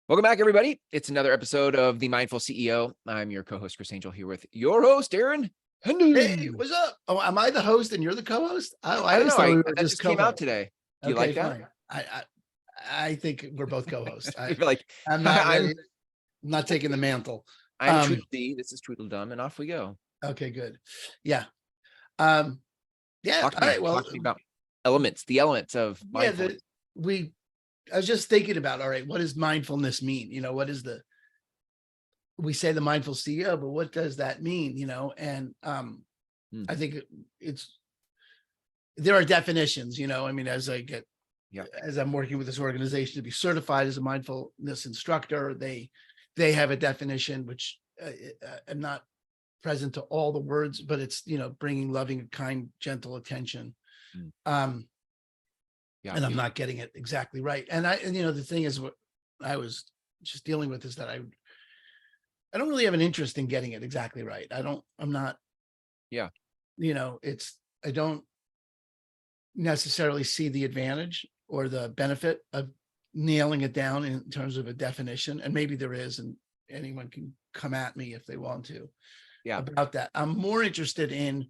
Welcome back, everybody. It's another episode of The Mindful CEO. I'm your co-host, Chris Angel, here with your host, Aaron Hey, Hendon. what's up? Oh, am I the host and you're the co-host? I I don't always know. thought we were That just just came out co-hosts. today. Do you Okay, like that? fine. I think we're both co-hosts. You're like, I'm not I'm ready. I'm not taking the mantle. I'm Tweedledee. This is Tweedledum, and off we go. Okay, good. Yeah. Yeah. Talk to All me. right. Well, Talk to me about the elements of yeah, mindfulness. I was just thinking about, all right, what does mindfulness mean? What is we say the mindful CEO, but what does that mean? And I think there are definitions, I mean, as I'm working with this organization to be certified as a mindfulness instructor, they have a definition, which I'm not present to all the words, but it's, bringing loving, kind, gentle attention. And I'm not getting it exactly right. And the thing is, what I was just dealing with is that I don't really have an interest in getting it exactly right. I don't necessarily see the advantage or the benefit of nailing it down in terms of a definition. And maybe there is, and anyone can come at me if they want to about that. I'm more interested in,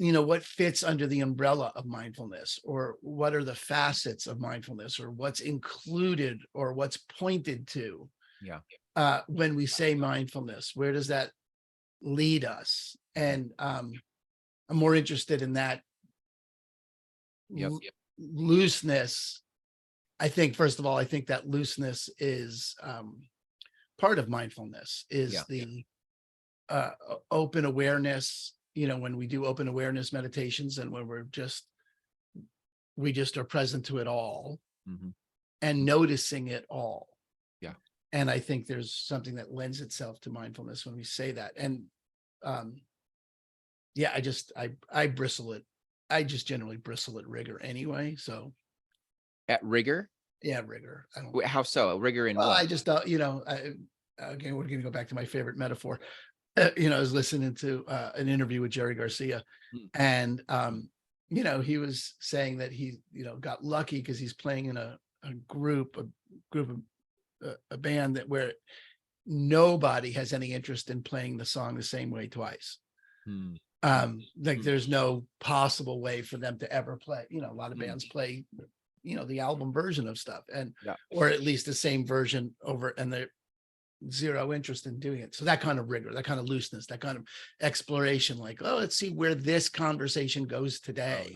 what fits under the umbrella of mindfulness, or what are the facets of mindfulness, or what's included or what's pointed to. When we say mindfulness, where does that lead us? And I'm more interested in that looseness. I think, first of all, I think that looseness is part of mindfulness, is the open awareness. When we do open awareness meditations, and when we just are present to it all, and noticing it all. And I think there's something that lends itself to mindfulness when we say that. And I bristle it. I just generally bristle at rigor anyway. So At rigor? Yeah, rigor. I don't. Wait, how so? Rigor in what? I just again, we're going to go back to my favorite metaphor. I was listening to an interview with Jerry Garcia, and he was saying that he got lucky because he's playing in a group of a band that where nobody has any interest in playing the song the same way twice. There's no possible way for them to ever play. A lot of bands play, the album version of stuff, and or at least the same version over, and they're zero interest in doing it. So that kind of rigor, that kind of looseness, that kind of exploration, like, oh, let's see where this conversation goes today.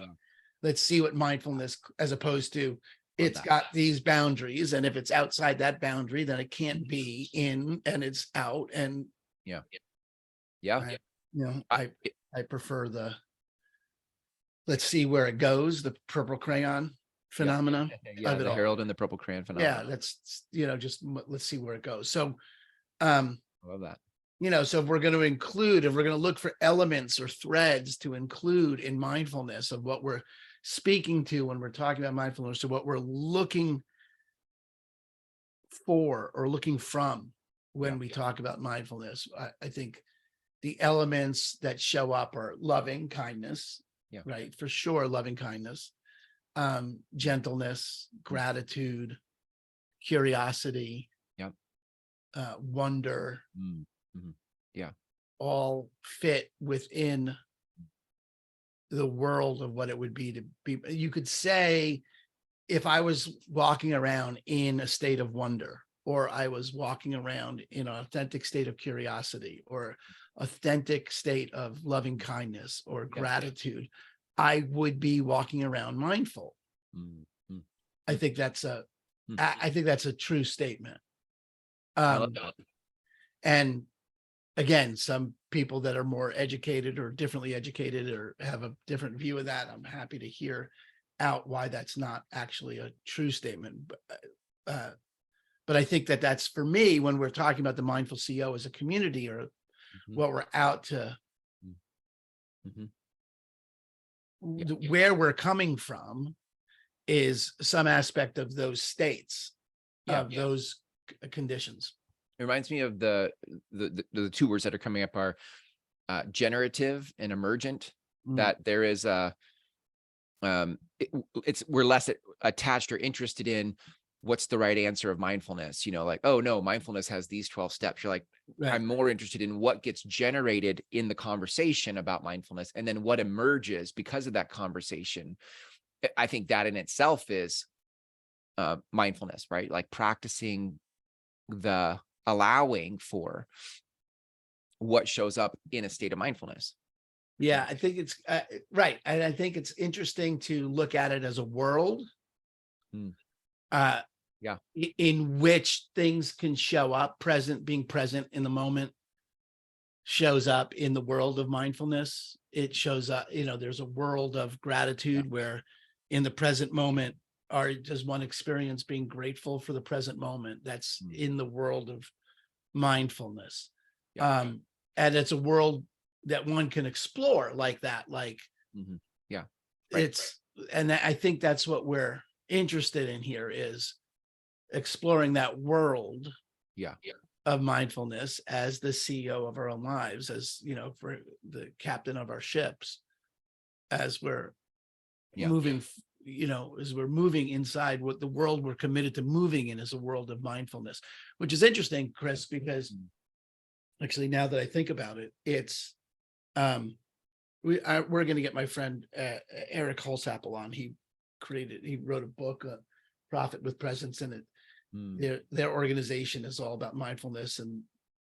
Let's see what mindfulness, as opposed to it's got these boundaries, and if it's outside that boundary, then it can't be in, and it's out. And I prefer the let's see where it goes, the purple crayon phenomenon. The Herald and the Purple Crayon phenomenon. That's just let's see where it goes. So I love that. So if we're going to look for elements or threads to include in mindfulness of what we're speaking to when we're talking about mindfulness, or what we're looking for or looking from when we talk about mindfulness, I think the elements that show up are loving kindness, right? For sure, loving kindness, gentleness, gratitude, curiosity, wonder, all fit within the world of what it would be to be. You could say, if I was walking around in a state of wonder, or I was walking around in an authentic state of curiosity, or authentic state of loving kindness or gratitude, I would be walking around mindful. I think that's a true statement. I love that. And again, some people that are more educated or differently educated or have a different view of that, I'm happy to hear out why that's not actually a true statement. But I think that that's, for me, when we're talking about the mindful CEO as a community, or what we're out to, where we're coming from is some aspect of those states, of those conditions. It reminds me of the two words that are coming up are generative and emergent. That there is we're less attached or interested in what's the right answer of mindfulness? Like, oh no, mindfulness has these 12 steps. You're like, Right. I'm more interested in what gets generated in the conversation about mindfulness, and then what emerges because of that conversation. I think that in itself is mindfulness, right? Like practicing the allowing for what shows up in a state of mindfulness. Yeah, I think it's right. And I think it's interesting to look at it as a world Mm. uh, Yeah. in which things can show up. Being present in the moment shows up in the world of mindfulness. It shows up, there's a world of gratitude where in the present moment, or does one experience being grateful for the present moment. That's in the world of mindfulness. Yeah. And it's a world that one can explore like that. Like Yeah. Right. And I think that's what we're interested in here, is exploring that world Yeah. of mindfulness as the CEO of our own lives, as for the captain of our ships, as we're moving, as we're moving inside what the world we're committed to moving in, is a world of mindfulness, which is interesting, Chris, because actually, now that I think about it, it's we're going to get my friend Eric Holsapple on. He wrote a book, Profit with Presence, and their organization is all about mindfulness and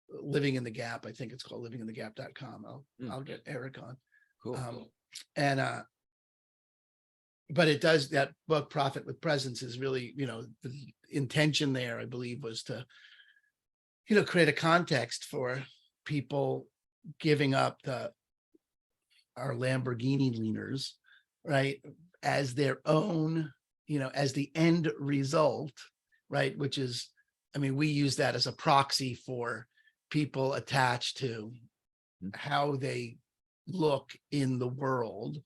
living in the gap. I think it's called livinginthe.gap.com. I'll get Eric on. Cool. But it does, that book, Profit with Presence, is really, the intention there, I believe, was to, create a context for people giving up our Lamborghini leaners, right, as their own, as the end result, right? Which is, we use that as a proxy for people attached to how they look in the world,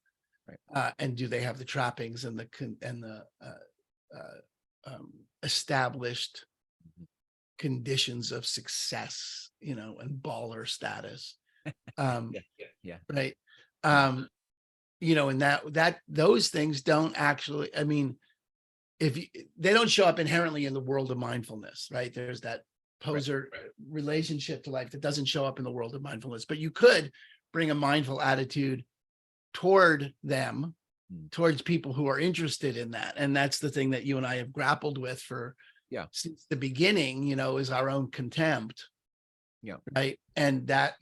right? And do they have the trappings and the established conditions of success, and baller status, right? And those things don't actually, they don't show up inherently in the world of mindfulness, right? There's that poser relationship to life that doesn't show up in the world of mindfulness, but you could bring a mindful attitude toward them, towards people who are interested in that. And that's the thing that you and I have grappled with since the beginning, is our own contempt. Yeah. Right. And that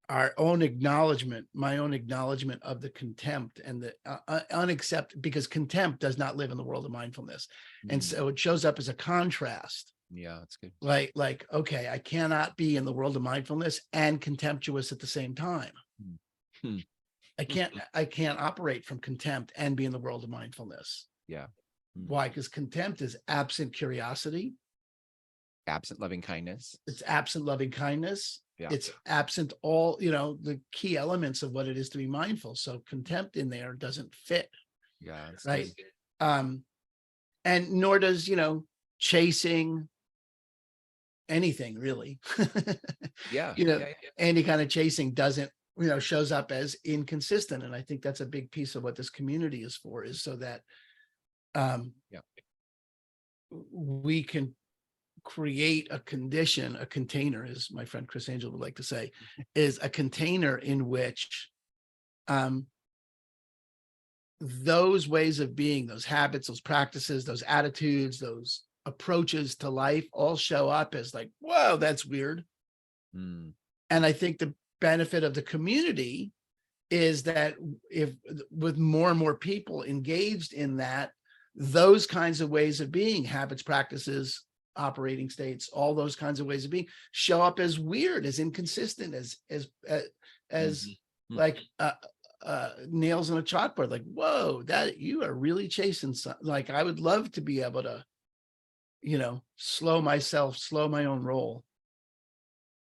our own acknowledgement, my own acknowledgement of the contempt and the unaccept, because contempt does not live in the world of mindfulness. And so it shows up as a contrast. Yeah, that's good. Like, okay, I cannot be in the world of mindfulness and contemptuous at the same time. I can't operate from contempt and be in the world of mindfulness. Yeah. Why? Because contempt is absent curiosity. Absent loving kindness. It's absent loving kindness. Yeah. It's absent all, the key elements of what it is to be mindful. So contempt in there doesn't fit. Yeah. Right. And nor does, chasing anything really. Any kind of chasing doesn't, shows up as inconsistent. And I think that's a big piece of what this community is for, is so that we can create a container, as my friend Chris Angel would like to say, is a container in which those ways of being, those habits, those practices, those attitudes, those approaches to life all show up as like, whoa, that's weird. And I think the benefit of the community is that if with more and more people engaged in that, those kinds of ways of being, habits, practices, operating states, all those kinds of ways of being show up as weird, as inconsistent, as like nails on a chalkboard. Like, whoa, that you are really chasing something. Like, I would love to be able to, slow my own roll.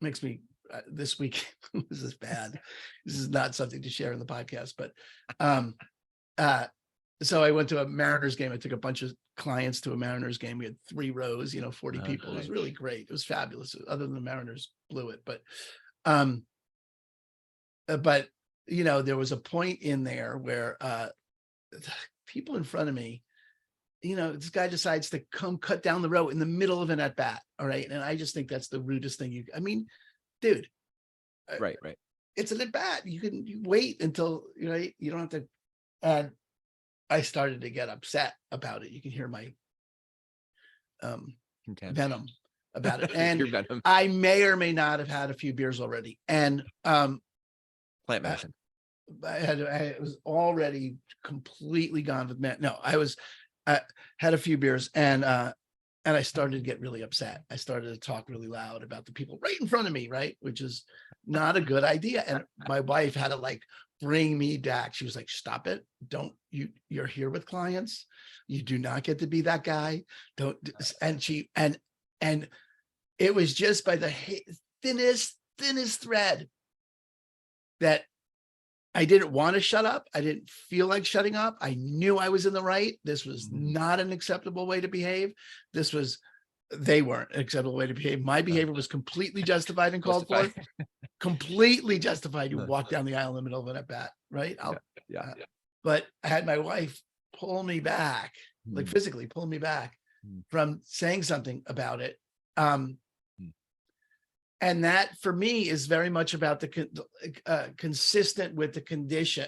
Makes me this week, this is bad. This is not something to share in the podcast, but so I went to a Mariners game. I took a bunch of clients to a Mariners game. We had 3 rows, 40 people. It was really great. It was fabulous. Other than the Mariners blew it, but there was a point in there where people in front of me, this guy decides to come cut down the road in the middle of an at bat. All right. And I just think that's the rudest thing dude, Right. it's an at bat. You wait until, you don't have to. And I started to get upset about it. You can hear my Contempt. venom about it. Your And venom. I may or may not have had a few beers already. And Plant medicine. I was already completely gone with men. No, I had a few beers and I started to get really upset. I started to talk really loud about the people right in front of me, right? Which is not a good idea. And my wife had to like bring me back. She was like, stop it. You're here with clients. You do not get to be that guy. Don't. And it was just by the thinnest thread that I didn't want to shut up. I didn't feel like shutting up. I knew I was in the right. This was not an acceptable way to behave. They weren't an acceptable way to behave. My behavior was completely justified and called for. Completely justified. You walk down the aisle in the middle of an at bat, right? But I had my wife pull me back, like physically pull me back from saying something about it. And that for me is very much about the consistent with the condition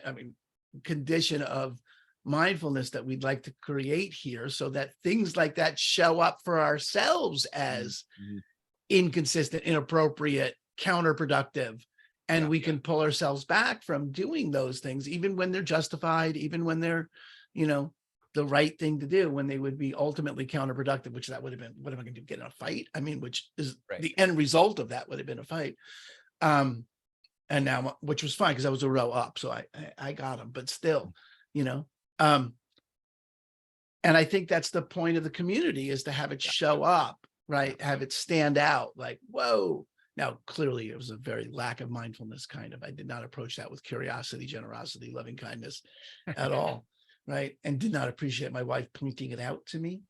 of mindfulness that we'd like to create here, so that things like that show up for ourselves as inconsistent, inappropriate, counterproductive. And we can pull ourselves back from doing those things, even when they're justified, even when they're, the right thing to do, when they would be ultimately counterproductive, which that would have been, what am I going to do, get in a fight? Which is the end result of that would have been a fight. And now, which was fine because I was a row up. So I got him, but still, and I think that's the point of the community, is to have it show up, right? Have it stand out like, whoa. Now, clearly it was a very lack of mindfulness kind of. I did not approach that with curiosity, generosity, loving kindness at all. Right. And did not appreciate my wife pointing it out to me.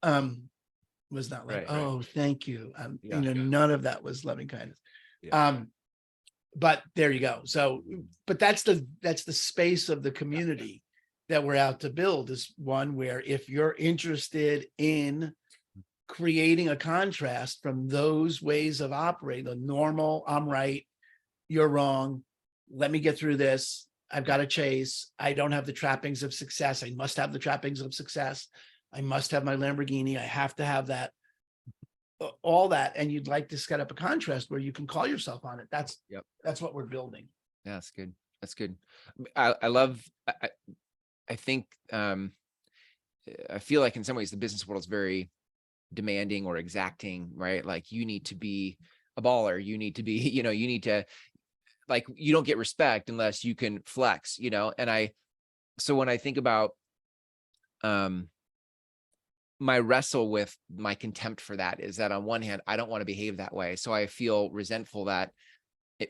Was not like, thank you. None of that was loving kindness. But there you go. So, but that's the space of the community that we're out to build, is one where if you're interested in creating a contrast from those ways of operating, the normal, I'm right, you're wrong, let me get through this, I've got to chase, I don't have the trappings of success, I must have the trappings of success, I must have my Lamborghini, I have to have that, all that. And you'd like to set up a contrast where you can call yourself on it. That's what we're building. Yeah, that's good. That's good. I love, I think, I feel like in some ways the business world is very demanding or exacting, right? Like you need to be a baller, you need to be, you need to, like, you don't get respect unless you can flex, and so when I think about my wrestle with my contempt for that, is that on one hand, I don't want to behave that way. So I feel resentful that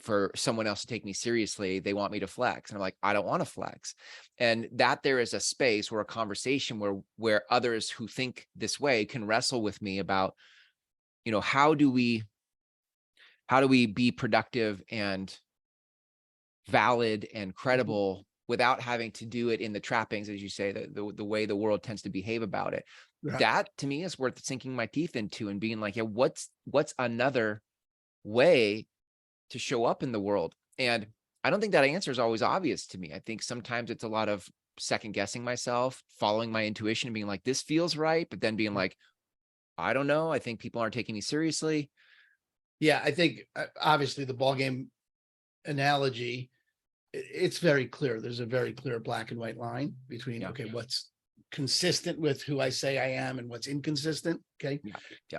for someone else to take me seriously, they want me to flex. And I'm like, I don't want to flex. And that there is a space or a conversation where others who think this way can wrestle with me about, how do we be productive and valid and credible without having to do it in the trappings, as you say, the way the world tends to behave about it. Right. That to me is worth sinking my teeth into and being like, yeah, what's another way to show up in the world? And I don't think that answer is always obvious to me. I think sometimes it's a lot of second guessing myself, following my intuition and being like, this feels right. But then being like, I don't know. I think people aren't taking me seriously. Yeah. I think obviously the ball game analogy, it's very clear. There's a very clear black and white line between, what's consistent with who I say I am and what's inconsistent. Okay.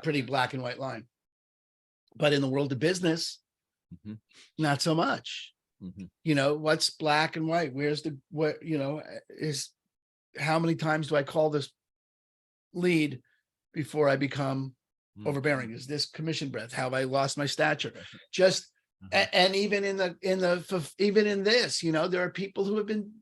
Pretty black and white line. But in the world of business, not so much. What's black and white? Where's is how many times do I call this lead before I become overbearing? Is this commission breath? How have I lost my stature? Just and even in this, there are people who have been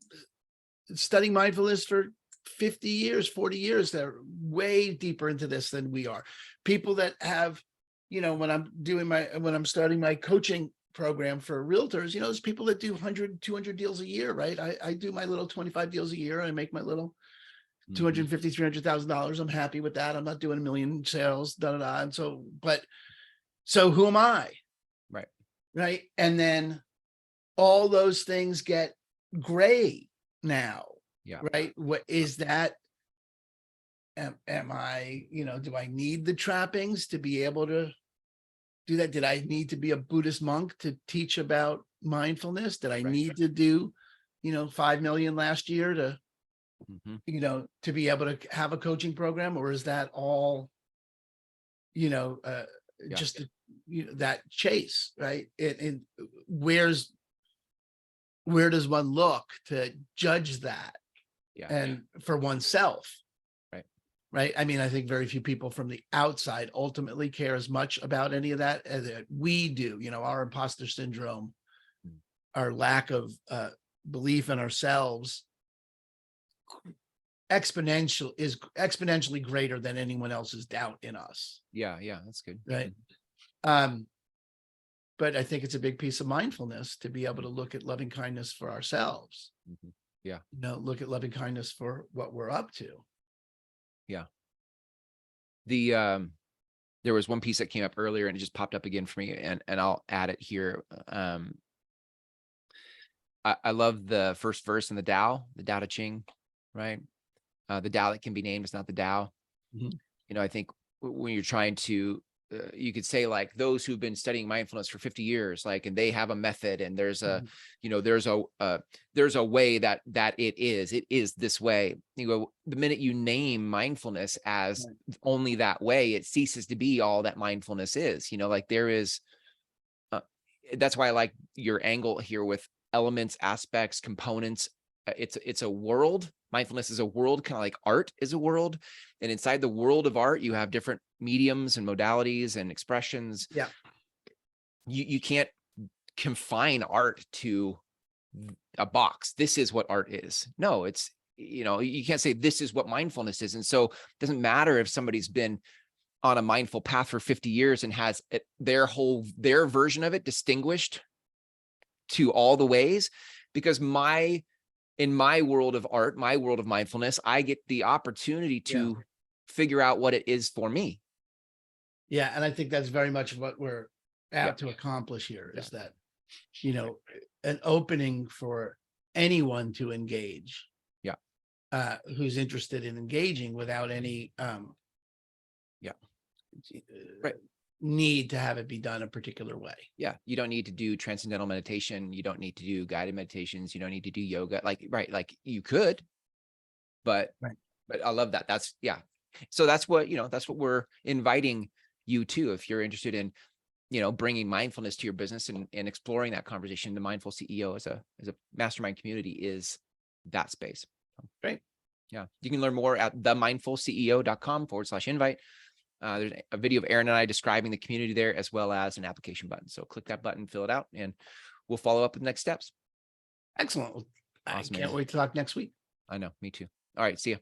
studying mindfulness for 50 years, 40 years. They're way deeper into this than we are. People that have, when I'm starting my coaching program for realtors, there's people that do 100, 200 deals a year, right? I do my little 25 deals a year. I make my little Mhm. $250,000, $300,000. I'm happy with that. I'm not doing a million sales, And so who am I? Right. Right. And then all those things get gray now. Yeah. Right. What is that? Am I, do I need the trappings to be able to do that? Did I need to be a Buddhist monk to teach about mindfulness? Did I Right. need to do, 5 million last year to, Mhm. to be able to have a coaching program? Or is that all, Yeah. just that chase, right? And where does one look to judge that? Yeah. And for oneself, Right. right? I mean, I think very few people from the outside ultimately care as much about any of that as we do. Our imposter syndrome, Mm. our lack of belief in ourselves is exponentially greater than anyone else's doubt in us, Yeah. Yeah. That's good. right? But I think it's a big piece of mindfulness to be able to look at loving kindness for ourselves, Mhm. Yeah. look at loving kindness for what we're up to. Yeah. There was one piece that came up earlier and it just popped up again for me, and I'll add it here. I love the first verse in the Tao Te Ching, right? The Tao that can be named is not the Tao. Mhm. I think when you're trying to, you could say like those who've been studying mindfulness for 50 years, like, and they have a method, and there's a, there's a way that it is this way. The minute you name mindfulness as only that way, it ceases to be all that mindfulness is. Like there is, that's why I like your angle here with elements, aspects, components. It's a world. Mindfulness is a world, kind of like art is a world. And inside the world of art, you have different mediums and modalities and expressions. Yeah. You can't confine art to a box. This is what art is. No, it's, you can't say this is what mindfulness is. And so it doesn't matter if somebody's been on a mindful path for 50 years and has their version of it distinguished to all the ways, because in my world of art, my world of mindfulness, I get the opportunity to figure out what it is for me. Yeah. And I think that's very much what we're out Yeah. to accomplish here, is that, an opening for anyone to engage. Yeah. Who's interested in engaging without any Right. need to have it be done a particular way. Yeah. You don't need to do transcendental meditation. You don't need to do guided meditations. You don't need to do yoga. Like you could, but I love that. That's So that's what we're inviting you to, if you're interested in, bringing mindfulness to your business and exploring that conversation. The Mindful CEO as a mastermind community is that space. Great. Yeah. You can learn more at themindfulceo.com/invite. There's a video of Aaron and I describing the community there, as well as an application button. So click that button, fill it out, and we'll follow up with next steps. Excellent. Awesome, I can't man. wait to talk next week. I know. Me too. All right. See ya.